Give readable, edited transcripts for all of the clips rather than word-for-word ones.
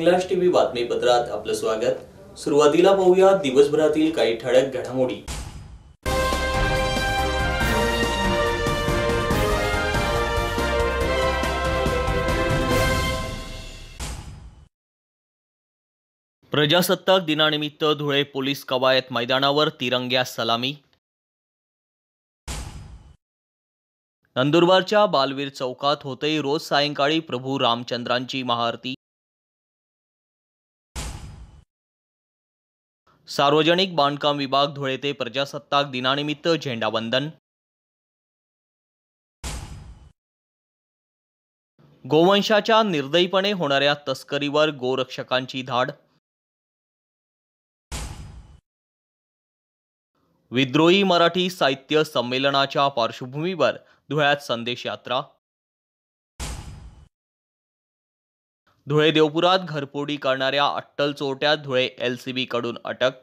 Hinglaj TV बातमीपत्रात आपलं स्वागत। सुरुवातीला पाहूया दिवसभरातील काही ठळक घडामोडी। प्रजासत्ताक दिनानिमित्त धुळे पोलीस कवायत मैदानावर तिरंग्या सलामी। नंदुरबारच्या बालवीर चौकात होते रोज सायंकाळी प्रभू रामचंद्रांची महाआरती। सार्वजनिक बांधकाम विभाग धुळे ते प्रजासत्ताक दिनानिमित्त झेंडावंदन। गोवंशाच्या निर्दयीपणे होणाऱ्या तस्करीवर गोरक्षकांची धाड। विद्रोही मराठी साहित्य संमेलनाच्या पार्श्वभूमीवर धुळ्यात संदेश यात्रा। धुळे देवपुरात घरफोडी करणाऱ्या अट्टल चोरट्या धुळे LCB कडून अटक।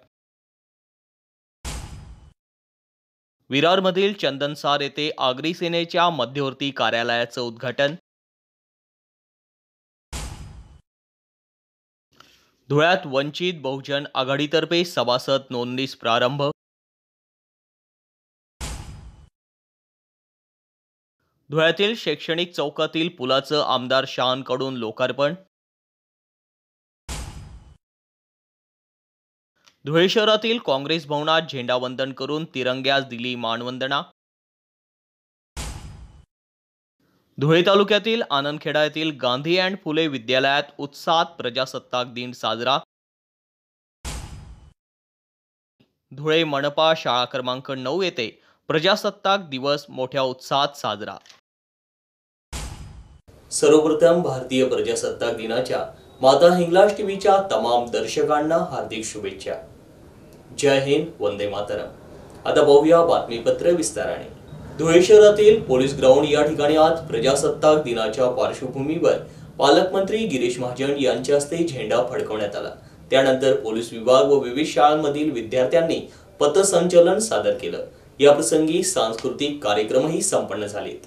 विरारमधील चंदनसार येथे आगरी सेनेच्या मध्यवर्ती कार्यालयाचं उद्घाटन। धुळ्यात वंचित बहुजन आघाडीतर्फे सभासद नोंदणीस प्रारंभ। धुळ्यातील शैक्षणिक चौकातील पुलाचं आमदार शहांकडून लोकार्पण। धुळे शहरातील काँग्रेस भवनात झेंडावंदन करून तिरंग्यास दिली मानवंदना। धुळे तालुक्यातील आनंदखेडा येथील गांधी अँड फुले विद्यालयात उत्साहात प्रजासत्ताक दिन साजरा। धुळे मनपा शाळा क्रमांक 9 येथे प्रजासत्ताक दिवस मोठ्या उत्साहात साजरा। सर्वप्रथम भारतीय प्रजासत्ताक दिनाच्या माता हिंगलाज टीव्हीच्या तमाम दर्शकांना हार्दिक शुभेच्छा। जय हिंद, वंदे मातरम। आता पाहूया बातमीपत्र विस्ताराने। धुळे शहरातील पोलीस ग्राउंड या ठिकाणी आज प्रजासत्ताक दिनाच्या पार्श्वभूमीवर पालकमंत्री गिरीश महाजन यांच्या हस्ते झेंडा फडकवण्यात आला। त्यानंतर पोलीस विभाग व विविध शाळांमधील विद्यार्थ्यांनी पथसंचलन सादर केलं। या प्रसंगी सांस्कृतिक कार्यक्रमही संपन्न झालेत।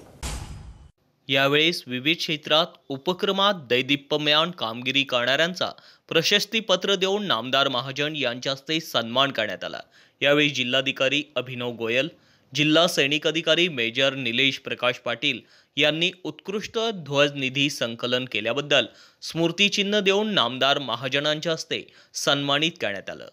यावेळेस विविध क्षेत्रात उपक्रमात दैदिप्यमान कामगिरी करणाऱ्यांचा प्रशस्ती पत्र देऊन नामदार महाजन यांच्या हस्ते सन्मान करण्यात आला। यावेळी जिल्हाधिकारी अभिनव गोयल, जिल्हा सैनिक अधिकारी मेजर निलेश प्रकाश पाटील यांनी उत्कृष्ट ध्वज निधी संकलन केल्याबद्दल स्मृतिचिन्ह देऊन नामदार महाजनांच्या हस्ते सन्मानित करण्यात आलं।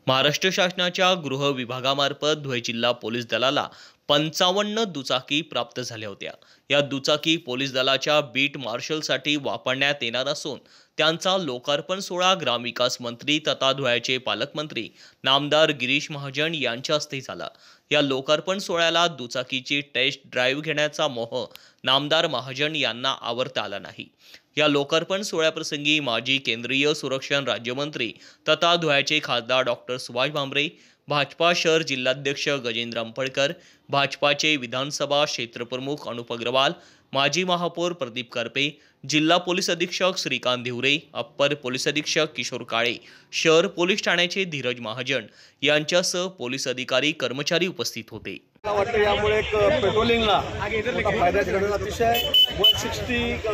महाराष्ट्र शासनाच्या गृह विभागामार्फत धुळे जिल्हा पोलीस दलाला 55 दुचाकी प्राप्त झाल्या होत्या। या दुचाकी पोलीस दलाच्या बीट मार्शलसाठी वापरण्यात येणार असून त्यांचा लोकार्पण सोहळा ग्रामविकास मंत्री तथा धुळ्याचे पालकमंत्री नामदार गिरीश महाजन यांच्या हस्ते झाला। या लोकार्पण सोहळ्याला दुचाकीची टेस्ट ड्राईव्ह घेण्याचा मोह नामदार महाजन यांना आवरता आला नाही। या लोकार्पण सोहळ्याप्रसंगी माजी केंद्रीय संरक्षण राज्यमंत्री तथा धुळ्याचे खासदार डॉक्टर सुभाष भामरे, भाजपा शहर जिल्हाध्यक्ष गजेंद्र अंपळकर, भाजपाचे विधानसभा क्षेत्रप्रमुख अनुप अग्रवाल, माजी महापौर प्रदीप करपे, जिल्हा पोलीस अधीक्षक श्रीकांत धिवरे, अप्पर पोलीस अधीक्षक किशोर काळे, शहर पोलीस ठाण्याचे धीरज महाजन यांच्यासह पोलीस अधिकारी कर्मचारी उपस्थित होते। मला वाटतं यामुळे एक पेट्रोलिंगला मोठा फायदा घडेल। अतिशय 160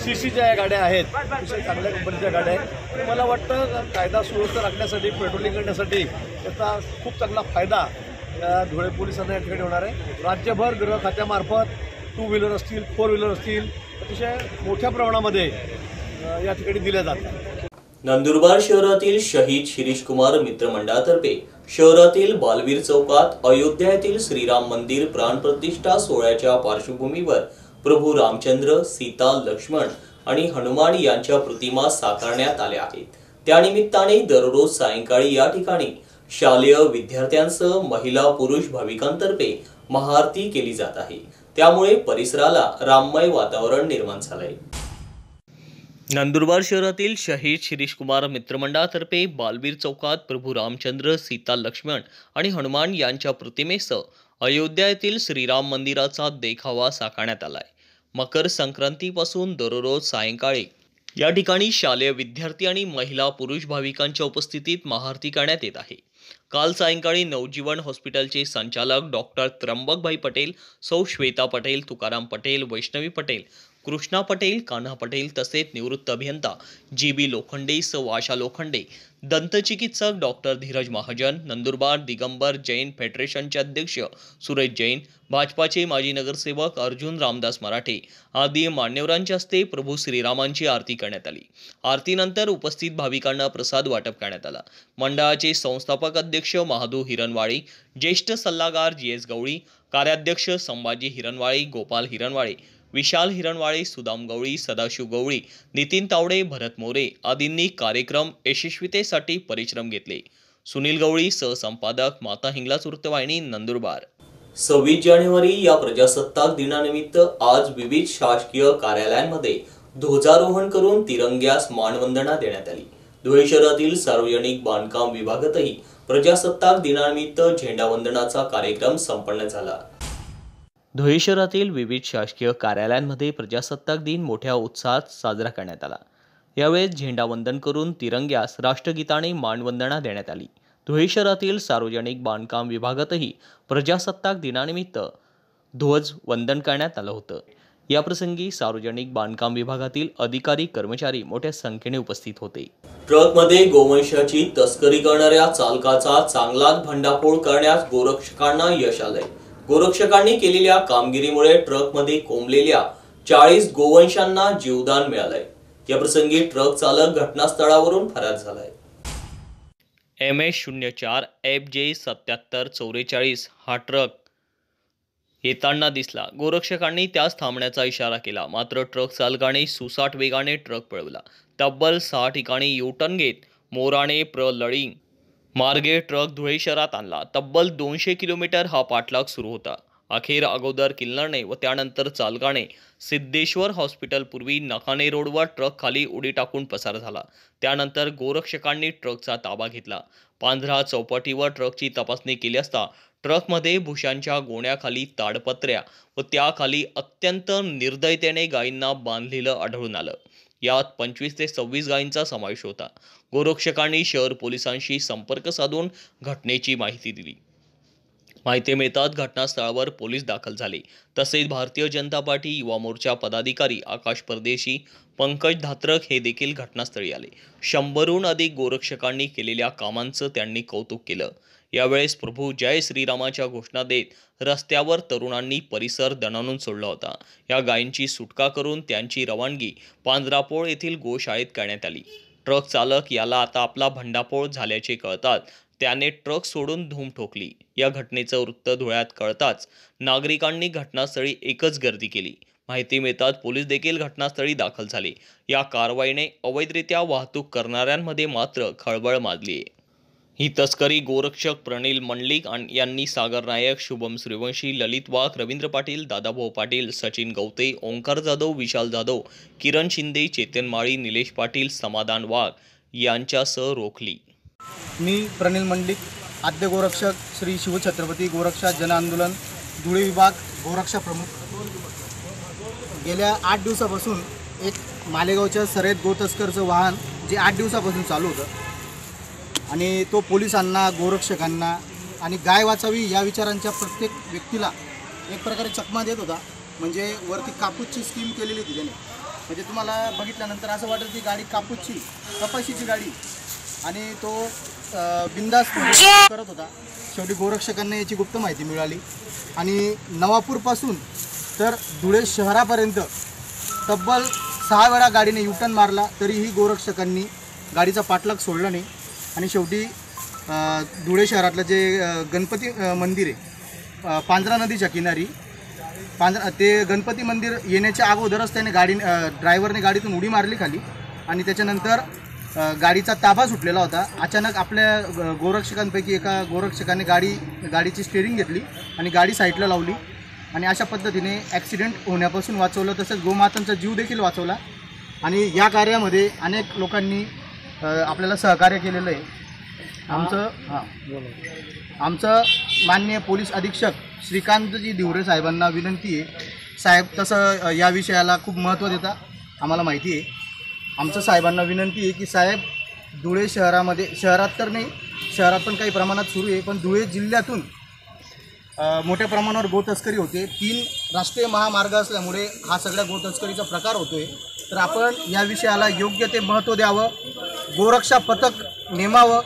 CCच्या गाड्या आहेत, अतिशय चांगल्या कंपनीच्या गाड्या आहेत। मला वाटतं कायदा सुव्यवस्था राखण्यासाठी, पेट्रोलिंग करण्यासाठी याचा खूप चांगला फायदा या धुळे पोलिसांना या ठिकाणी होणार आहे। राज्यभर गृह खात्यामार्फत 2 व्हीलर असतील, 4 व्हीलर असतील, अतिशय मोठ्या प्रमाणामध्ये या ठिकाणी दिल्या जातात। नंदुरबार शहरातील शहीद शिरीष कुमार मित्र मंडळातर्फे शहरातील बालवीर चौकात अयोध्या येथील श्रीराम मंदिर प्राणप्रतिष्ठा सोहळ्याच्या पार्श्वभूमीवर प्रभू रामचंद्र, सीता, लक्ष्मण आणि हनुमान यांच्या प्रतिमा साकारण्यात आल्या आहेत। त्यानिमित्ताने दररोज सायंकाळी या ठिकाणी शालेय विद्यार्थ्यांसह महिला पुरुष भाविकांतर्फे महाआरती केली जात आहे। त्यामुळे परिसराला राममय वातावरण निर्माण झालंय। नंदुरबार शहरातील शहीद शिरीष कुमार मित्रमंडळातर्फे बालवीर चौकात प्रभू रामचंद्र, सीता, लक्ष्मण आणि हनुमान यांच्या प्रतिमेसह अयोध्या येथील श्रीराम मंदिराचा देखावा साकारण्यात आलाय। मकर संक्रांतीपासून दररोज सायंकाळी या ठिकाणी शालेय विद्यार्थी आणि महिला पुरुष भाविकांच्या उपस्थितीत महाआरती करण्यात येत आहे। काल सायंकाळी नवजीवन हॉस्पिटलचे संचालक डॉक्टर त्र्यंबकभाई पटेल, सौ श्वेता पटेल, तुकाराम पटेल, वैष्णवी पटेल, कृष्णा पटेल, कान्हा पटेल तसेच निवृत्त अभियंता GB लोखंडे, सौ आशा लोखंडे, दंतचिकित्सक डॉक्टर धीरज महाजन, नंदुरबार दिगंबर जैन फेडरेशनचे अध्यक्ष सुरेश जैन, भाजपाचे माजी नगरसेवक अर्जुन रामदास मराठे आदी मान्यवरांच्या हस्ते प्रभू श्रीरामांची आरती करण्यात आली। आरतीनंतर उपस्थित भाविकांना प्रसाद वाटप करण्यात आला। मंडळाचे संस्थापक अध्यक्ष महादू हिरनवाळे, ज्येष्ठ सल्लागार GS गवळी, कार्याध्यक्ष संभाजी हिरनवाळे, गोपाल हिरनवाळे, विशाल हिरनवाळे, सुदाम गवळी, सदाशिव गवळी, नितीन तावडे, भरत मोरे आदींनी कार्यक्रम यशस्वीतेसाठी परिश्रम घेतले। सुनील गवळी, सहसंपादक, माता हिंगलाज वृत्तवाहिनी, नंदुरबार। 26 जानेवारी या प्रजासत्ताक दिनानिमित्त आज विविध शासकीय कार्यालयांमध्ये ध्वजारोहण करून तिरंग्यास मानवंदना देण्यात आली। धुळे शहरातील सार्वजनिक बांधकाम विभागातही प्रजासत्ताक दिनानिमित्त झेंडावंदनाचा कार्यक्रम संपन्न झाला। धुळे शहरातील विविध शासकीय कार्यालयांमध्ये प्रजासत्ताक दिन मोठ्या उत्साहात साजरा करण्यात आला। यावेळी झेंडावंदन करून तिरंग्यास राष्ट्रगीताने मानवंदना देण्यात आली। धुळे शहरातील सार्वजनिक बांधकाम विभागातही प्रजासत्ताक दिनानिमित्त ध्वजवंदन करण्यात आलं होतं। या प्रसंगी सार्वजनिक बांधकाम विभागातील अधिकारी कर्मचारी मोठ्या संख्येने उपस्थित होते। ट्रकमध्ये गोवंशाची तस्करी करणाऱ्या चालकाचा चांगलाच भंडाफोड करण्यास गोरक्षकांना यश आलंय। गोरक्षकांनी केलेल्या कामगिरीमुळे ट्रकमध्ये कोंबलेल्या 40 गोवंशांना जीवदान मिळालंय। या प्रसंगी ट्रक चालक घटनास्थळावरून फरार झालाय। MS04 FJ 7744 हा ट्रक येताना दिसला। गोरक्षकांनी त्यास थांबण्याचा इशारा केला, मात्र ट्रक चालकाने सुसाट वेगाने ट्रक पळवला। तब्बल 6 ठिकाणी U-टर्न घेत मोराणे लळिंग मार्गे ट्रक धुळे शहरात आणला। तब्बल 200 किलोमीटर हा पाठलाग सुरू होता। अगोदर किल्लरने व त्यानंतर चालकाने सिद्धेश्वर हॉस्पिटल पूर्वी नखाने रोडवर ट्रक खाली उडी टाकून पसार झाला। त्यानंतर गोरक्षकांनी ट्रकचा ताबा घेतला। पांढरा चौपाटीवर ट्रकची तपासणी केली असता ट्रकमध्ये भुशांच्या गोण्याखाली ताडपत्र्या व त्याखाली अत्यंत निर्दयतेने गायींना बांधलेलं आढळून आलं। यात 25 ते 26 गायींचा समावेश होता। गोरक्षकांनी शहर पोलिसांशी संपर्क साधून घटनेची माहिती दिली। माहिती मिळताच घटनास्थळावर पोलीस दाखल झाले। तसेच भारतीय जनता पार्टी युवा मोर्चा पदाधिकारी आकाश परदेशी, पंकज धात्रक हे देखील घटनास्थळी आले। 100हून अधिक गोरक्षकांनी केलेल्या कामांचं त्यांनी कौतुक केलं। यावेळेस प्रभू जय श्रीरामाच्या घोषणा देत रस्त्यावर तरुणांनी परिसर दणाणून सोडला होता। या गायींची सुटका करून त्यांची रवानगी पांजरापोळ येथील गोशाळेत करण्यात आली। ट्रक चालक याला आता आपला भंडाफोड झाल्याचे कळताच त्याने ट्रक सोडून धूम ठोकली। या घटनेचं वृत्त धुळ्यात कळताच नागरिकांनी घटनास्थळी एकच गर्दी केली। माहिती मिळताच पोलीस देखील घटनास्थळी दाखल झाले। या कारवाईने अवैधरित्या वाहतूक करणाऱ्यांमध्ये मात्र खळबळ माजली आहे। ही तस्करी गोरक्षक प्रणिल मंडलिक यांनी सागर नायक, शुभम सूर्यवंशी, ललित वाघ, रवींद्र पाटील, दादाभाऊ पाटील, सचिन गवते, ओंकार जाधव, विशाल जाधव, किरण शिंदे, चेतन माळी, निलेश पाटील, समाधान वाघ यांच्यासह रोखली। मी प्रणिल मंडलिक, आद्य गोरक्षक, श्री शिवछत्रपती गोरक्षा जन आंदोलन धुळे विभाग गोरक्षा प्रमुख। गेल्या 8 दिवसापासून एक मालेगावच्या सरेत गोतस्करचं वाहन जे 8 दिवसापासून चालू होतं आणि तो पोलिसांना, गोरक्षकांना आणि गाय वाचावी या विचारांच्या प्रत्येक व्यक्तीला एक प्रकारे चकमा देत होता। म्हणजे वरती कापूसची स्कीम केलेली होती त्याने। म्हणजे तुम्हाला बघितल्यानंतर असं वाटेल की गाडी कपाशीची गाडी आणि तो बिंदास करत होता। शेवटी गोरक्षकांना याची गुप्त माहिती मिळाली आणि नवापूरपासून तर धुळे शहरापर्यंत तब्बल 6 वेळा गाडीने U-टर्न मारला, तरीही गोरक्षकांनी गाडीचा पाठलाग सोडला नाही। आणि शेवटी धुळे शहरातलं जे गणपती मंदिर आहे पांजरा नदीच्या किनारी, ते गणपती मंदिर येण्याच्या अगोदरच त्याने ड्रायव्हरने गाडीतून उडी मारली खाली आणि त्याच्यानंतर गाडीचा ताबा सुटलेला होता। अचानक आपल्या गोरक्षकांपैकी एका गोरक्षकाने गाडीची स्टेअरिंग घेतली आणि गाडी साईडला लावली आणि अशा पद्धतीने ॲक्सिडेंट होण्यापासून वाचवलं, तसंच गोमातांचा जीव देखील वाचवला। आणि या कार्यामध्ये अनेक लोकांनी आपल्याला सहकार्य केलेलं आहे। आमचं माननीय पोलीस अधीक्षक श्रीकांतजी दिवरे साहेबांना विनंती आहे, साहेब तसं या विषयाला खूप महत्त्व देता आम्हाला माहिती आहे। आमचं साहेबांना विनंती आहे की साहेब, धुळे शहरामध्ये, शहरात तर नाही, शहरात पण काही प्रमाणात सुरू आहे, पण धुळे जिल्ह्यातून मोठ्या प्रमाणावर गोतस्करी होते. 3 राष्ट्रीय महामार्ग असल्यामुळे हा सगळ्या गोतस्करीचा प्रकार होतोय. तर आपण या विषयाला योग्य ते महत्त्व द्यावं, गोरक्षा पथक नेमावं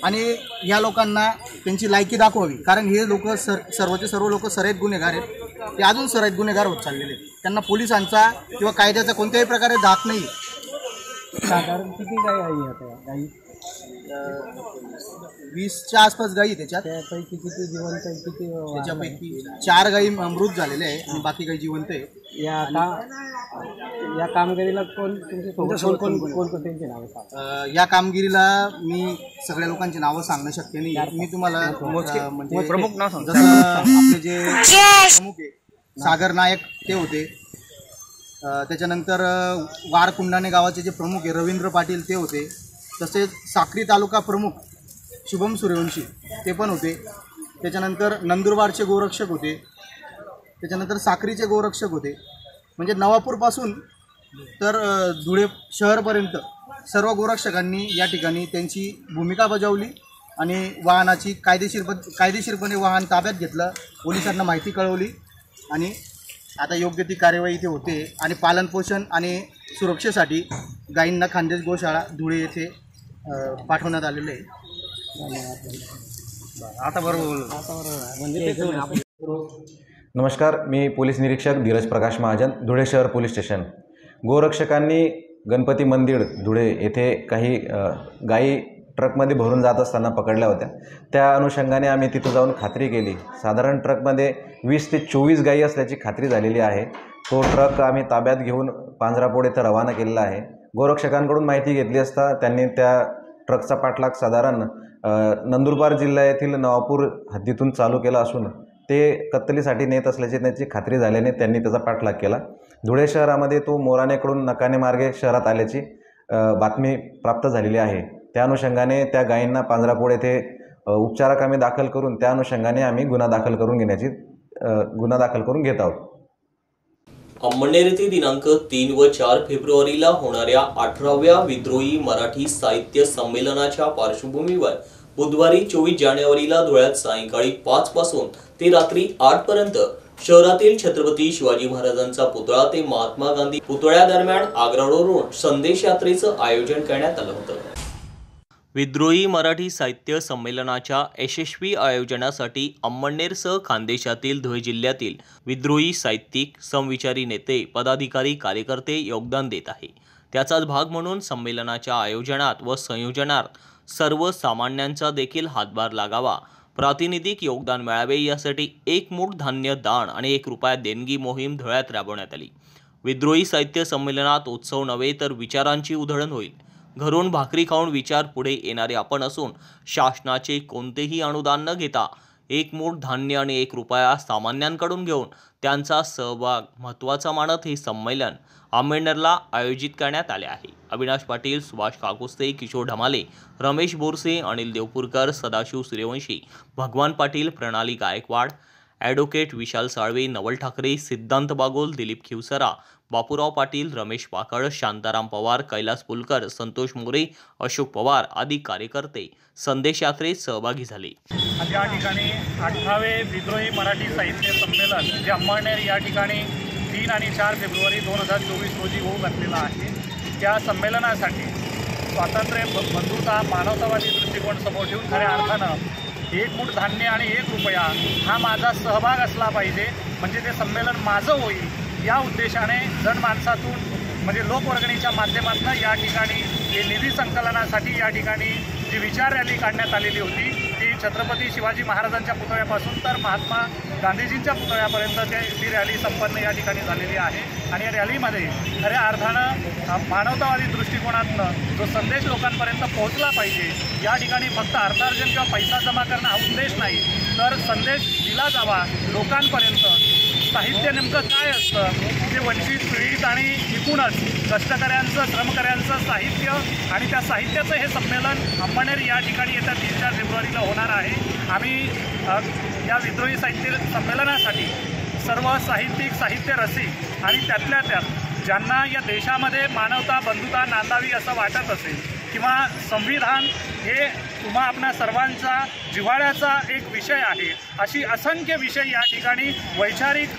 आणि या लोकांना त्यांची लायकी दाखवावी. कारण हे लोक सर्वचे सर्व लोक सराईत गुन्हेगार आहेत. ते अजून सराईत गुन्हेगार होत चाललेले आहेत. त्यांना पोलिसांचा किंवा कायद्याचा कोणत्याही प्रकारे धाक नाही. साधारण किती गाई आहे आता गाई? 20च्या आसपास गाई त्याच्यात. त्यापैकी किती जिवंत आहे, किती त्याच्यापैकी 4 गाई मृत झालेल्या आहे आणि बाकी गाई जिवंत आहे. या कामगिरीला कोण त्यांची नावं? या कामगिरीला मी सगळ्या लोकांची नावं सांगणं शक्य नाही. मी तुम्हाला म्हणजे प्रमुख नाव जसं आपले जे प्रमुख आहे सागर नायक ते होते. त्याच्यानंतर वारकुंडाणे गावाचे जे प्रमुख आहे रवींद्र पाटील ते होते. तसेच साक्री तालुका प्रमुख शुभम सूर्यवंशी ते पण होते. त्याच्यानंतर नंदुरबारचे गोरक्षक होते. त्याच्यानंतर साक्रीचे गोरक्षक होते. म्हणजे नवापूरपासून तर धुळे शहरपर्यंत सर्व गोरक्षकांनी या ठिकाणी त्यांची भूमिका बजावली आणि वाहनाची कायदेशीरपणे वाहन ताब्यात घेतलं, पोलिसांना माहिती कळवली आणि आता योग्य ती कार्यवाही इथे होते. आणि पालनपोषण आणि सुरक्षेसाठी गायींना खानदेश गोशाळा धुळे येथे पाठवण्यात आलेले आहे. आता बरोबर म्हणजे नमस्कार, मी पोलीस निरीक्षक धीरज प्रकाश महाजन, धुळे शहर पोलीस स्टेशन. गोरक्षकांनी गणपती मंदिर धुळे येथे काही गायी ट्रकमध्ये भरून जात असताना पकडल्या होत्या. त्या अनुषंगाने आम्ही तिथं जाऊन खात्री केली. साधारण ट्रकमध्ये 20 ते 24 गायी असल्याची खात्री झालेली आहे. तो ट्रक आम्ही ताब्यात घेऊन पांजरापोड येथे रवाना केलेला आहे. गोरक्षकांकडून माहिती घेतली असता त्यांनी त्या ट्रकचा पाठलाग साधारण नंदुरबार जिल्ह्यातील नवापूर हद्दीतून चालू केला असून ते कत्तलीसाठी नेत असल्याची त्यांची खात्री झाल्याने त्यांनी त्याचा पाठलाग केला. धुळे शहरामध्ये तो मोराणेकडून नकाने मार्गे शहरात आल्याची बातमी प्राप्त झालेली आहे. त्या अनुषंगाने त्या गायींना पांजरापोड येथे उपचाराकामी दाखल करून त्या अनुषंगाने आम्ही गुन्हा दाखल करून घेत आहोत. अंमळनेर येथे दिनांक 3 व 4 फेब्रुवारीला होणाऱ्या 18व्या विद्रोही मराठी साहित्य संमेलनाच्या पार्श्वभूमीवर बुधवारी 24 जानेवारीला धुळ्यात सायंकाळी 5 पासून ते रात्री 8 पर्यंत शहरातील छत्रपती शिवाजी महाराजांचा पुतळा ते महात्मा गांधी पुतळ्या दरम्यान आग्रावरून संदेश यात्रेचं आयोजन करण्यात आलं होतं. विद्रोही मराठी साहित्य संमेलनाच्या यशस्वी आयोजनासाठी अंमळनेरसह खानदेशातील धुळे जिल्ह्यातील विद्रोही साहित्यिक, समविचारी नेते, पदाधिकारी, कार्यकर्ते योगदान देत आहे. त्याचाच भाग म्हणून संमेलनाच्या आयोजनात व संयोजनात सर्वसामान्यांचा देखील हातभार लागावा, प्रातिनिधिक योगदान मिळावे यासाठी 1 मूठ धान्य दान आणि 1 रुपया देणगी मोहीम धुळ्यात राबवण्यात आली. विद्रोही साहित्य संमेलनात उत्सव नव्हे तर विचारांची उधळण होईल. घरून भाकरी खाऊन विचार पुढे येणारे आपण असून शासनाचे कोणतेही अनुदान न घेता 1 मूठ धान्य आणि 1 रुपया सामान्यांकडून घेऊन त्यांचा सहभाग महत्त्वाचा मानत हे संमेलन अंमळनेरला आयोजित करण्यात आले आहे. अविनाश पाटील, सुभाष काकुस्ते, किशोर ढमाले, रमेश बोरसे, अनिल देवपूरकर, सदाशिव सूर्यवंशी, भगवान पाटील, प्रणाली गायकवाड, ॲडव्होकेट विशाल साळवे, नवल ठाकरे, सिद्धांत बागोल, दिलीप खिवसरा, बापूराव पाटील, रमेश पाकळ, शांताराम पवार, कैलास पुलकर, संतोष मोरे, अशोक पवार आदी कार्यकर्ते संदेश यात्रेत सहभागी झाले. या ठिकाणी 18वे विद्रोही मराठी साहित्य संमेलन जे अंमळनेर या ठिकाणी 3 आणि 4 फेब्रुवारी 2024 रोजी होऊ घातलेलं आहे. त्या संमेलनासाठी स्वातंत्र्य, बंधुता, मानवतावादी दृष्टिकोन समोर ठेवून खऱ्या अर्थानं 1 मूठ धान्य आणि 1 रुपया हा माझा सहभाग असला पाहिजे, म्हणजे ते संमेलन माझं होईल या उद्देशाने जनमानसातून म्हणजे लोकवर्गणीच्या माध्यमातून या ठिकाणी हे निधी संकलनासाठी या ठिकाणी जी विचार रॅली काढण्यात आलेली होती ती छत्रपती शिवाजी महाराजांच्या पुतळ्यापासून तर महात्मा गांधीजींच्या पुतळ्यापर्यंत ती रॅली संपन्न या ठिकाणी झालेली आहे. आणि या रॅलीमध्ये खऱ्या अर्थानं मानवतावादी दृष्टिकोनातनं जो संदेश लोकांपर्यंत पोहोचला पाहिजे, या ठिकाणी फक्त अर्थार्जन किंवा पैसा जमा करणं हा उद्देश नाही, तर संदेश दिला जावा लोकांपर्यंत. साहित्य नेमकं काय असतं ते वंचित, पीडित आणि एकूणच कष्टकऱ्यांचं, श्रमकऱ्यांचं साहित्य आणि त्या साहित्याचं हे संमेलन अंमळनेर या ठिकाणी येत्या 3-4 फेब्रुवारीला होणार आहे. आम्ही या विद्रोही साहित्य संमेलनासाठी सर्व साहित्यिक, साहित्य रसिक आणि त्यातल्या त्यात ज्यांना या देशामध्ये मानवता, बंधुता नांदावी असं वाटत असेल किंवा संविधान हे तुम्हा आपणा सर्वांचा जिव्हाळ्याचा एक विषय आहे, अशी असंख्य विषय या ठिकाणी वैचारिक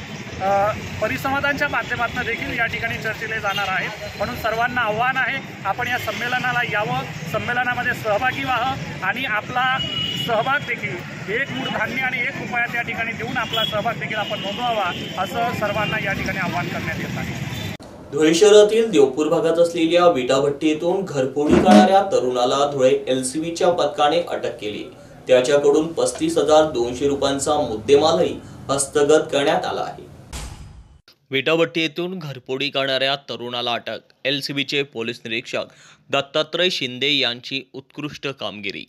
परिसंवादांच्या माध्यमातून देखील या ठिकाणी चर्चिले जाणार आहेत. म्हणून सर्वांना आव्हान आहे, आपण या संमेलनाला यावं, संमेलनामध्ये सहभागी व्हावं आणि आपला सहभाग देखील 1 मूठ धान्य आणि 1 रुपया त्या ठिकाणी देऊन आपला सहभाग देखील आपण नोंदवावा, असं सर्वांना या ठिकाणी आव्हान करण्यात येत आहे. धुळे शहरातील देवपूर भागात असलेल्या विटाभट्टीतून घरफोडी करणाऱ्या तरुणाला धुळे LCBच्या पथकाने अटक केली. त्याच्याकडून 35,200 रुपयांचा मुद्देमालही हस्तगत करण्यात आला आहे. विटाभट्टी येथून घरफोडी करणाऱ्या तरुणाला अटक. LCBचे पोलीस निरीक्षक दत्तात्रय शिंदे यांची उत्कृष्ट कामगिरी.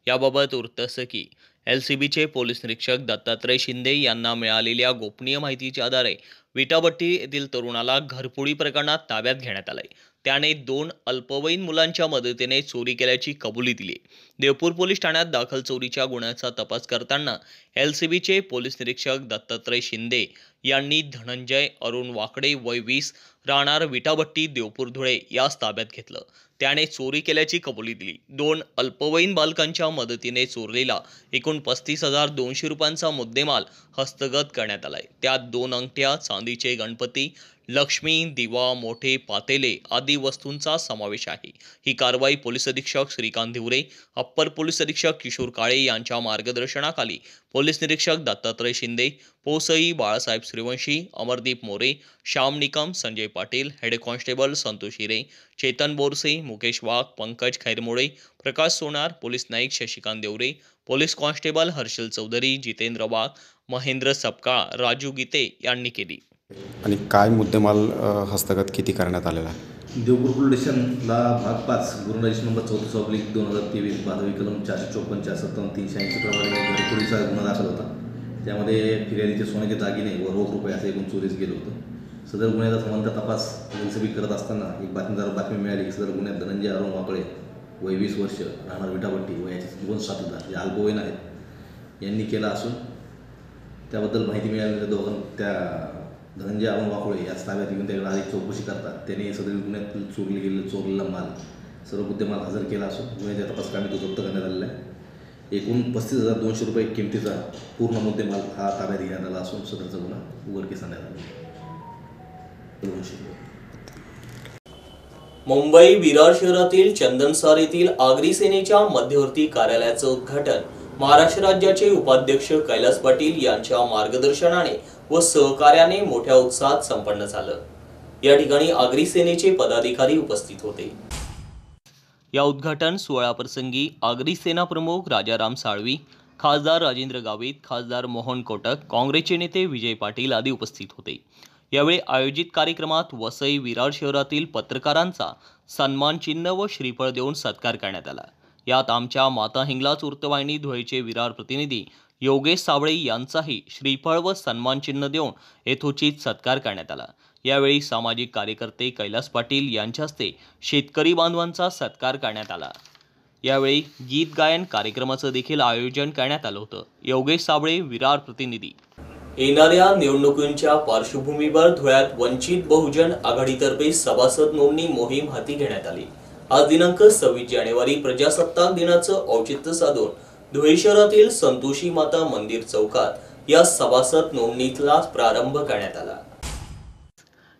याबाबत वृत्त असं की LCBचे पोलीस निरीक्षक दत्तात्रय शिंदे यांना मिळालेल्या गोपनीय माहितीच्या आधारे विटाभट्टी येथील तरुणाला घरफोडी प्रकरणात ताब्यात घेण्यात आले. त्याने 2 अल्पवयीन मुलांच्या मदतीने चोरी केल्याची कबुली दिली. देवपूर पोलीस ठाण्यात दाखल चोरीच्या गुन्ह्याचा तपास करताना LCBचे पोलीस निरीक्षक दत्तात्रय शिंदे यांनी धनंजय अरुण वाकडे वय 20 राहणार विटाभट्टी देवपूर धुळे यास ताब्यात घेतलं. त्याने चोरी केल्याची कबुली दिली. 2 अल्पवयीन बालकांच्या मदतीने चोरलेला एकूण 35,200 रुपयांचा मुद्देमाल हस्तगत करण्यात आलाय. त्यात 2 अंगठ्या, चांदीचे गणपती, लक्ष्मी, दिवा, मोठे पातेले आदी वस्तूंचा समावेश आहे. ही कारवाई पोलीस अधीक्षक श्रीकांत धिवरे, अप्पर पोलीस अधीक्षक किशोर काळे यांच्या मार्गदर्शनाखाली पोलीस निरीक्षक दत्तात्रय शिंदे, पोसई Balasaheb Shrivanshi, Amardeep More, Shyam Nikam, Sanjay Patil, head constable Santosh Hire, Chetan Borse, Mukesh Wagh, Pankaj Khairmole, Prakash Sonar, police नाईक शशिकांत देवरे, पोलीस कॉन्स्टेबल हर्षल चौधरी, जितेंद्र वाघ, महेंद्र सपकाळ, राजू गीते यांनी केली. आणि काय मुद्देमाल हस्तगत किती करण्यात आलेला आहे? देवपूर पोलीस स्टेशनला भाग 5 गुन्हा रजिस्टर नंबर 34/2023 भादवी कलम 454 57 380 प्रमाणे घरफोडीचा गुन्हा दाखल होता. त्यामध्ये फिर्यादीचे सोन्याचे दागिने व रोख रुपये असं एकूण चोरीस गेलं होतं. सदर गुन्ह्याचा संबंध तपास LCB करत असताना एक बातमी मिळाली. सदर गुन्ह्यात धनंजय अरुण वाकडे वय 20 वर्ष राहणार विटाभट्टी वयाचे 2 साथीदार जे अल्पवयीन आहेत यांनी केला असून त्याबद्दल माहिती मिळाल्यानंतर त्या धनंजय अरुण वाकडे याच ताब्यात घेऊन त्याकडे अधिक चौकशी करतात. त्याने सदर गुन्ह्यात चोरलेला माल सर्व मुद्देमाल हजर केला असून गुन्ह्याच्या तपासकामी तो जप्त करण्यात आलेला आहे. एकूण 35,200 रुपये किमतीचा पूर्ण मुद्देमाल हा ताब्यात घेण्यात आला असून सदरचा गुन्हा उघडकीस आणण्यात आला. मुंबई विरार शहरातील चंदनसार येथील आगरी सेनेच्या मध्यवर्ती कार्यालयाचं उद्घाटन महाराष्ट्र राज्याचे उपाध्यक्ष कैलास पाटील यांच्या मार्गदर्शनाने व सहकार्याने मोठ्या उत्साहात संपन्न झालं. या ठिकाणी आगरी सेनेचे पदाधिकारी उपस्थित होते. या उद्घाटन सोहळ्याप्रसंगी आगरी सेना प्रमुख राजाराम साळवी, खासदार राजेंद्र गावित, खासदार मोहन कोटक, काँग्रेसचे नेते विजय पाटील आदी उपस्थित होते. यावेळी आयोजित कार्यक्रमात वसई विरार शहरातील पत्रकारांचा सन्मान चिन्ह व श्रीफळ देऊन सत्कार करण्यात आला. यात आमच्या माता हिंगलाज वृत्तवाहिनी धुळेचे विरार प्रतिनिधी योगेश साबळे यांचाही श्रीफळ व सन्मान चिन्ह देऊन यथोचित सत्कार करण्यात आला. यावेळी सामाजिक कार्यकर्ते कैलास पाटील यांच्या हस्ते शेतकरी बांधवांचा सत्कार करण्यात आला. यावेळी गीत गायन कार्यक्रमाचं देखील आयोजन करण्यात आलं होतं. योगेश साबळे, विरार प्रतिनिधी. येणाऱ्या निवडणुकींच्या पार्श्वभूमीवर धुळ्यात वंचित बहुजन आघाडीतर्फे सभासद नोंदणी मोहीम हाती घेण्यात आली. आज दिनांक 26 जानेवारी प्रजासत्ताक दिनाचं औचित्य साधून धुळे शहरातील संतोषी माता मंदिर चौकात या सभासद नोंदणीला प्रारंभ करण्यात आला.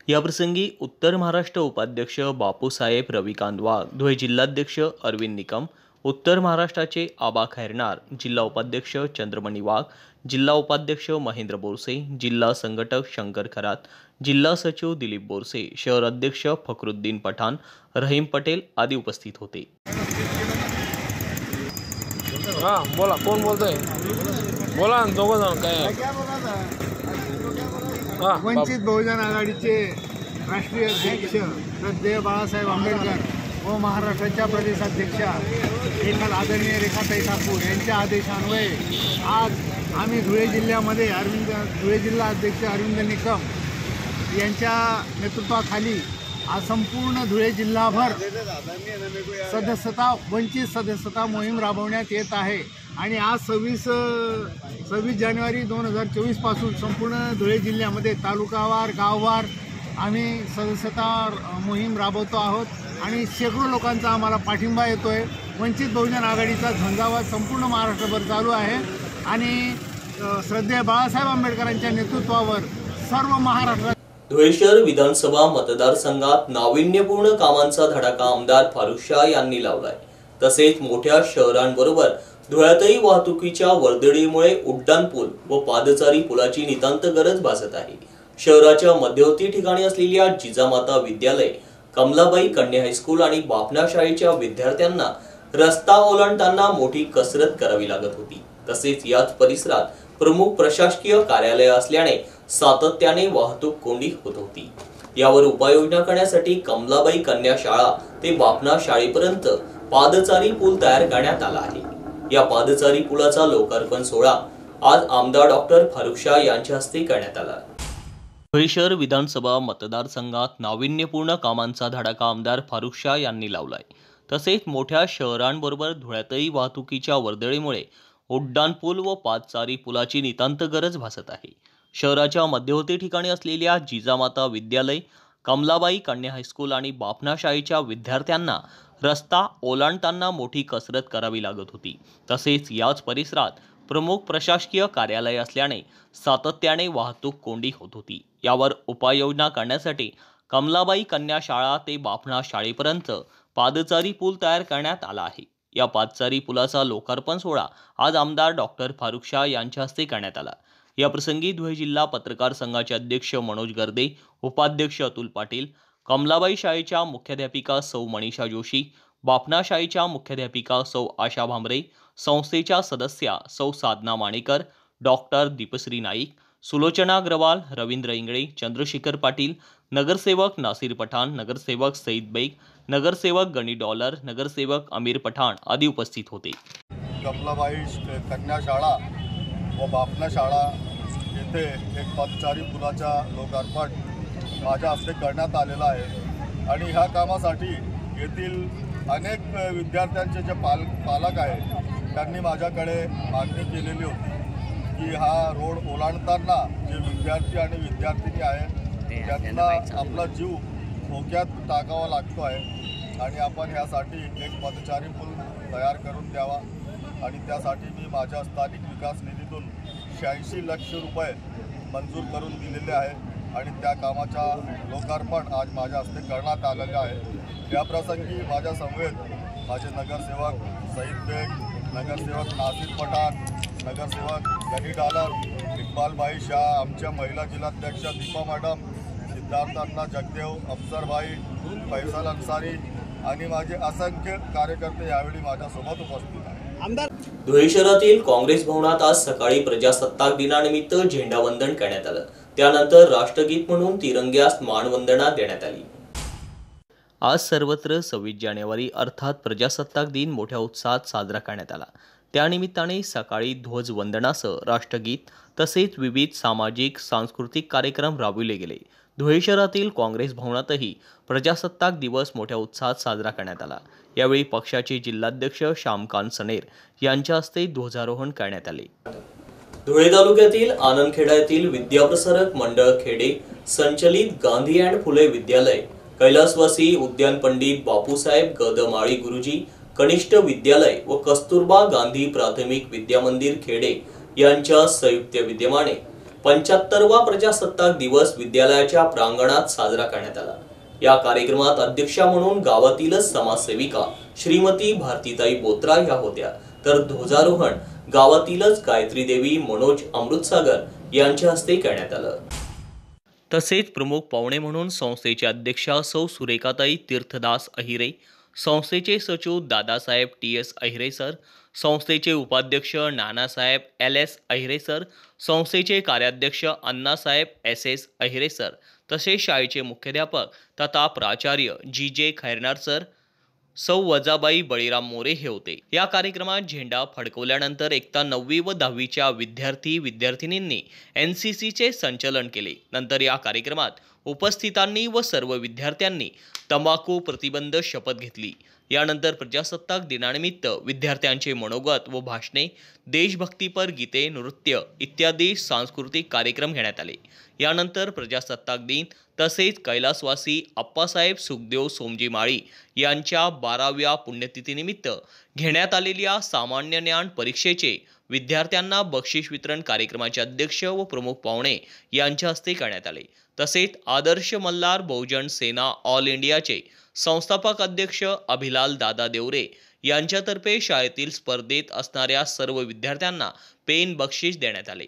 याप्रसंगी उत्तर महाराष्ट्र उपाध्यक्ष बापूसाहेब रविकांत वाघ, धुळे जिल्हाध्यक्ष अरविंद निकम, उत्तर महाराष्ट्राचे आबा खैरनार, जिल्हा उपाध्यक्ष चंद्रमणी वाघ, जिल्हा उपाध्यक्ष महेंद्र बोरसे, जिल्हा संघटक शंकर खरात, जिल्हा सचिव दिलीप बोरसे, शहर अध्यक्ष फखरुद्दीन पठाण, रहीम पटेल आदी उपस्थित होते. बोला, कोण बोलतोय? बोला ना, दोघं जण काय. वंचित बहुजन आघाडीचे राष्ट्रीय अध्यक्ष श्रद्धेय बाळासाहेब आंबेडकर व महाराष्ट्राच्या प्रदेशाध्यक्षा आदरणीय रेखाताई ठाकूर यांच्या आदेशान्वये आज आम्ही धुळे जिल्ह्यामध्ये धुळे जिल्हा अध्यक्ष अरविंद निकम यांच्या नेतृत्वाखाली आज संपूर्ण धुळे जिल्हाभर वंचित सदस्यता मोहीम राबवण्यात येत आहे. आणि आज 26 जानेवारी 2024 पासून संपूर्ण धुळे जिल्ह्यामध्ये तालुकावार गाववार आम्ही सदस्यता मोहीम राबवतो आहोत. आणि शेकडो लोकांचा आम्हाला पाठिंबा येतोय। वंचित बहुजन आघाडीचा झंझावात संपूर्ण महाराष्ट्रभर चालू आहे आणि श्रद्धेय बाळासाहेब आंबेडकरांच्या नेतृत्वावर सर्व महाराष्ट्रात धुळे शहर विधानसभा मतदारसंघात नाविन्यपूर्ण कामांचा धडाका आमदार फारुख शाह यांनी लावलाय। तसेच मोठ्या शहरांबरोबर धुळ्यातही वाहतुकीच्या वर्दळीमुळे उड्डाण पूल व पादचारी पुलाची नितांत गरज भासत आहे। शहराच्या मध्यवर्ती ठिकाणी असलेल्या जिजामाता विद्यालय, कमलाबाई कन्या हायस्कूल आणि बापना शाळेच्या विद्यार्थ्यांना रस्ता ओलांडताना मोठी कसरत करावी लागत होती। तसेच याच परिसरात प्रमुख प्रशासकीय कार्यालय असल्याने सातत्याने वाहतूक कोंडी होत होती। यावर उपाययोजना करण्यासाठी कमलाबाई कन्या शाळा ते बापना शाळेपर्यंत पादचारी पूल तयार करण्यात आला आहे। या पादचारी पुलाचा लोकार्पण सोहळा आज आमदार डॉक्टर फारुख शाह यांच्या हस्ते करण्यात आला। धुळे शहर विधानसभा मतदारसंघात नाविन्यपूर्ण कामांचा धडाका आमदार फारुख शाह यांनी लावलाय। तसेच मोठ्या शहरांबरोबर धुळ्यातही वाहतुकीच्या वर्दळीमुळे उड्डाण पूल व पादचारी पुलाची नितांत गरज भासत आहे। शहराच्या मध्यवर्ती ठिकाणी असलेल्या जिजामाता विद्यालय, कमलाबाई कन्या हायस्कूल आणि बापना शाळेच्या विद्यार्थ्यांना रस्ता ओलांडताना मोठी कसरत करावी लागत होती। तसेच याच परिसरात प्रमुख प्रशासकीय कार्यालय असल्याने सातत्याने वाहतूक कोंडी होत होती। यावर उपाययोजना करण्यासाठी कमलाबाई कन्या शाळा ते बापना शाळेपर्यंत पादचारी पूल तयार करण्यात आला आहे। या पादचारी पुलाचा लोकार्पण सोहळा आज आमदार डॉक्टर फारुख शाह यांच्या हस्ते करण्यात आला। या प्रसंगी धुळे जिल्हा पत्रकार संघाचे अध्यक्ष मनोज गर्दे, उपाध्यक्ष अतुल पाटील, कमलाबाई शाळेच्या मुख्याध्यापिका सौ मनीषा जोशी, बापना शाळेच्या मुख्याध्यापिका सौ आशा भामरे, संस्थेच्या सदस्या सौ साधना माणेकर, डॉक्टर दीपश्री नाईक, सुलोचना अग्रवाल, रवींद्र इंगळे, चंद्रशेखर पाटील, नगरसेवक नासिर पठाण, नगरसेवक सईद बेग, नगरसेवक गणी डॉलर, नगरसेवक अमीर पठाण आदी उपस्थित होते। कमलाबाई कन्या शाळा व बापना शाळा येथे एक पादचारी पुलाचा लोकार्पण माझ्या हस्ते करण्यात आलेला आहे आणि ह्या कामासाठी येथील अनेक विद्यार्थ्यांचे जे पालक आहेत त्यांनी माझ्याकडे मागणी केलेली होती की हा रोड ओलांडताना जे विद्यार्थी आणि विद्यार्थिनी आहेत त्यांना आपला जीव धोक्यात टाकावा लागतो आहे आणि आपण यासाठी एक पदचारी पूल तयार करून द्यावा आणि त्यासाठी मी माझ्या स्थानिक विकास निधीतून 86 लाख रुपये मंजूर करून दिलेले आहे आणि त्या कामाचा लोकार्पण आज माझ्या हस्ते करण्यात आलेलं आहे। या प्रसंगी माझ्या समवेत माझे नगरसेवक सईद बेग, नगरसेवक नासिर पठाण, नगरसेवक गणी डॉलर, इक्बालबाई शाह, आमच्या महिला जिल्हाध्यक्षा दीपा मॅडम, सिद्धार्थ अण्णा जगदेव, अफसरभाई, फैसल अन्सारी आणि माझे असंख्य कार्यकर्ते यावेळी माझ्यासोबत उपस्थित आहेत। धुळे शहरातील काँग्रेस भवनात आज सकाळी प्रजासत्ताक दिनानिमित्त झेंडावंदन करण्यात आलं। त्यानंतर राष्ट्रगीत म्हणून तिरंग्यास मानवंदना देण्यात आली। आज सर्वत्र 26 जानेवारी अर्थात प्रजासत्ताक दिन मोठ्या उत्साहात साजरा करण्यात आला। त्यानिमित्ताने सकाळी ध्वजवंदनासह राष्ट्रगीत तसेच विविध सामाजिक सांस्कृतिक कार्यक्रम राबविले गेले। धुळे शहरातील काँग्रेस भवनातही प्रजासत्ताक दिवस मोठ्या उत्साहात साजरा करण्यात आला। यावेळी पक्षाचे जिल्हाध्यक्ष श्यामकांत सनेर यांच्या हस्ते ध्वजारोहण करण्यात आले। धुळे तालुक्यातील आनंदखेडा येथील विद्याप्रसारक मंडळ खेडे संचलित गांधी अँड फुले विद्यालय, कैलासवासी उद्यान पंडित बापूसाहेब गदमाळी गुरुजी कनिष्ठ विद्यालय व कस्तुरबा गांधी प्राथमिक विद्यामंदिर खेडे यांच्या संयुक्त विद्यमाने 75वा प्रजासत्ताक दिवस विद्यालयाच्या प्रांगणात साजरा करण्यात आला। या कार्यक्रमात अध्यक्षा म्हणून गावातीलच समाजसेविका श्रीमती भारतीताई बोत्रा या होत्या, तर ध्वजारोहण गावातीलच गायत्री देवी मनोज अमृतसागर यांच्या हस्ते करण्यात आलं। तसेच प्रमुख पाहुणे म्हणून संस्थेचे अध्यक्षा सौ सुरेखाताई तीर्थदास अहिरे, संस्थेचे सचिव दादासाहेब TS अहिरे सर, संस्थेचे उपाध्यक्ष नानासाहेब LS अहिरे सर, संस्थेचे कार्याध्यक्ष अण्णासाहेब SS अहिरे सर तसेच शाळेचे मुख्याध्यापक तथा प्राचार्य GJ खैरनार सर, सौ वजाबाई बळीराम मोरे हे होते। या कार्यक्रमात झेंडा फडकवल्यानंतर एकता 9वी व 10वीच्या विद्यार्थी विद्यार्थिनींनी NCCचे संचलन केले। नंतर या कार्यक्रमात उपस्थितांनी व सर्व विद्यार्थ्यांनी तंबाखू प्रतिबंध शपथ घेतली। यानंतर प्रजासत्ताक दिनानिमित्त विद्यार्थ्यांचे मनोगत व भाषणे, देशभक्तीपर गीते, नृत्य इत्यादी सांस्कृतिक कार्यक्रम घेण्यात आले। यानंतर प्रजासत्ताक दिन तसेच कैलासवासी अप्पासाहेब सुखदेव सोमजी माळी यांच्या 12व्या पुण्यतिथीनिमित्त घेण्यात आलेल्या सामान्य ज्ञान परीक्षेचे विद्यार्थ्यांना बक्षीस वितरण कार्यक्रमाचे अध्यक्ष व प्रमुख पाहुणे यांच्या हस्ते करण्यात आले। तसेच आदर्श मल्हार बहुजन सेना ऑल इंडियाचे संस्थापक अध्यक्ष अभिलाल दादा देवरे यांच्यातर्फे शाळेतील स्पर्धेत असणाऱ्या सर्व विद्यार्थ्यांना पेन बक्षीस देण्यात आले।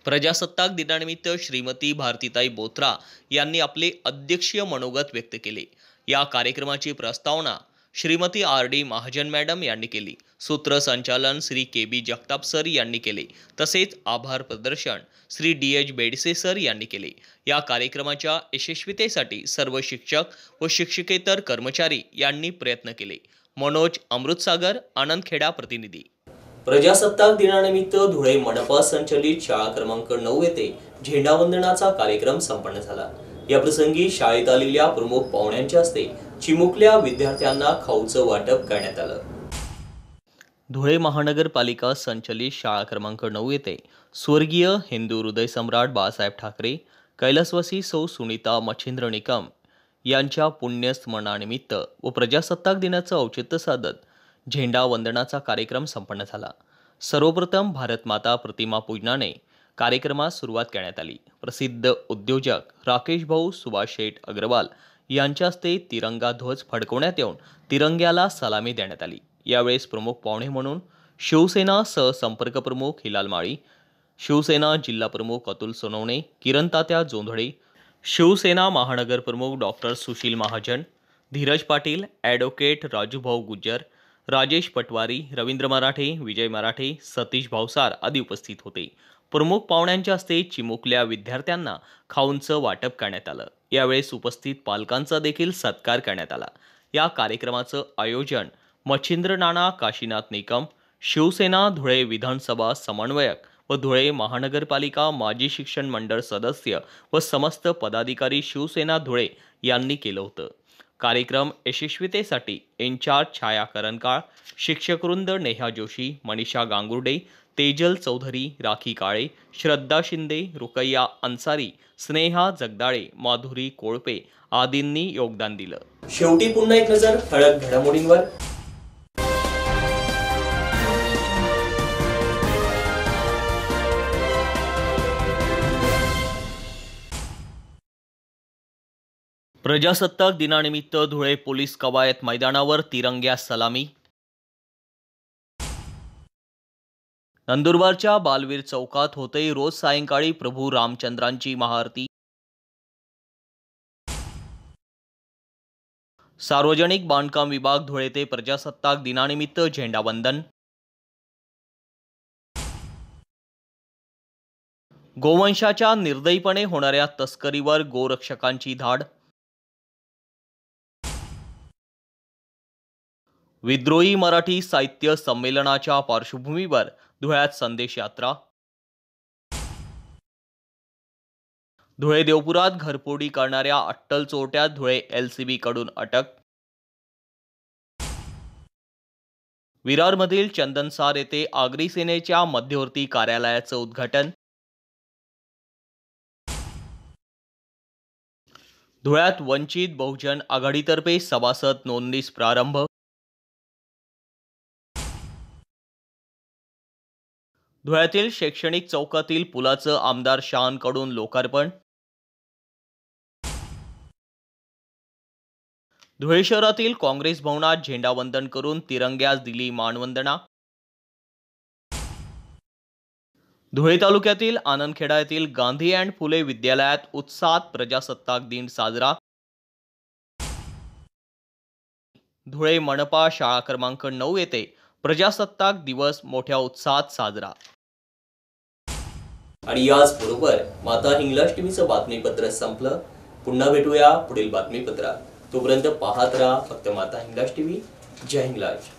प्रजासत्ताक दिनानिमित्त श्रीमती भारतीताई बोथरा यांनी आपले अध्यक्षीय मनोगत व्यक्त केले। या कार्यक्रमाची प्रस्तावना श्रीमती RD महाजन मॅडम यांनी केली। सूत्रसंचालन श्री KB जगताप सर यांनी केले। तसेच आभार प्रदर्शन श्री DH बेडसे सर यांनी केले। या कार्यक्रमाच्या यशस्वीतेसाठी सर्व शिक्षक व शिक्षकेतर कर्मचारी यांनी प्रयत्न केले। मनोज अमृतसागर, आनंदखेडा प्रतिनिधी। प्रजासत्ताक दिनानिमित्त धुळे मनपा संचलित शाळा क्रमांक 9 येथे झेंडावंदनाचा कार्यक्रम संपन्न झाला। या प्रसंगी शाळेत आलेल्या प्रमुख पाहुण्यांच्या हस्ते चिमुकल्या विद्यार्थ्यांना खाऊचं वाटप करण्यात आलं। धुळे महानगरपालिका संचलित शाळा क्रमांक 9 येथे स्वर्गीय हिंदू हृदय सम्राट बाळासाहेब ठाकरे, कैलासवासी सौ सुनीता मच्छिंद्र निकम यांच्या पुण्यस्मरणानिमित्त व प्रजासत्ताक दिनाचं औचित्य साधत झेंडा वंदनाचा कार्यक्रम संपन्न झाला। सर्वप्रथम भारत माता प्रतिमा पूजनाने कार्यक्रमास सुरुवात करण्यात आली। प्रसिद्ध उद्योजक राकेश भाऊ सुभाष शेठ अग्रवाल यांच्या हस्ते तिरंगा ध्वज फडकवण्यात येऊन तिरंग्याला सलामी देण्यात आली। यावेळेस प्रमुख पाहुणे म्हणून शिवसेना सहसंपर्क प्रमुख हिलाल माळी, शिवसेना जिल्हा प्रमुख अतुल सोनवणे, किरण तात्या जोंधळे, शिवसेना महानगर प्रमुख डॉक्टर सुशील महाजन, धीरज पाटील, ॲडव्होकेट राजूभाऊ गुज्जर, राजेश पटवारी, रवींद्र मराठे, विजय मराठे, सतीश भावसार आदी उपस्थित होते। प्रमुख पाहुण्यांच्या हस्ते चिमुकल्या विद्यार्थ्यांना खाऊंचं वाटप करण्यात आलं। यावेळेस उपस्थित पालकांचा देखील सत्कार करण्यात आला। या कार्यक्रमाचं आयोजन मच्छिंद्र नाना काशीनाथ निकम, शिवसेना धुळे विधानसभा समन्वयक व धुळे महानगरपालिका माजी शिक्षण मंडळ सदस्य व समस्त पदाधिकारी शिवसेना धुळे यांनी केलं होतं। कार्यक्रम यशस्वीतेसाठी इन्चार्ज छाया करंकाळ, शिक्षकवृंद नेहा जोशी, मनीषा गांगुर्डे, तेजल चौधरी, राखी काळे, श्रद्धा शिंदे, रुकैया अन्सारी, स्नेहा जगदाळे, माधुरी कोळपे आदींनी योगदान दिलं। शेवटी पुन्हा एक नजर ठळक घडामोडींवर। प्रजासत्ताक दिनानिमित्त धुळे पोलीस कवायत मैदानावर तिरंग्या सलामी। नंदुरबारच्या बालवीर चौकात होते रोज सायंकाळी प्रभू रामचंद्रांची महाआरती। सार्वजनिक बांधकाम विभाग धुळे ते प्रजासत्ताक दिनानिमित्त झेंडावंदन। गोवंशाच्या निर्दयीपणे होणाऱ्या तस्करीवर गोरक्षकांची धाड। विद्रोही मराठी साहित्य संमेलनाच्या पार्श्वभूमीवर धुळ्यात संदेश यात्रा। धुळे देवपुरात घरफोडी करणाऱ्या अट्टल चोरट्या धुळे LCB कडून अटक। विरारमधील चंदनसार येथे आगरी सेनेच्या मध्यवर्ती कार्यालयाचं उद्घाटन। धुळ्यात वंचित बहुजन आघाडीतर्फे सभासद नोंदणीस प्रारंभ। धुळ्यातील शैक्षणिक चौकातील पुलाचं आमदार शहांकडून लोकार्पण। धुळे शहरातील काँग्रेस भवनात झेंडावंदन करून तिरंग्यास दिली मानवंदना। धुळे तालुक्यातील आनंदखेडा येथील गांधी अँड फुले विद्यालयात उत्साहात प्रजासत्ताक दिन साजरा। धुळे मनपा शाळा क्रमांक 9 येथे प्रजासत्ताक दिवस मोठ्या उत्साहात साजरा। आणि याचबरोबर माता हिंगलाज टीव्हीचं बातमीपत्र संपलं। पुन्हा भेटूया पुढील बातमीपत्रात। तोपर्यंत पाहत राहा फक्त माता हिंगलाज टीव्ही। जय हिंगलाज।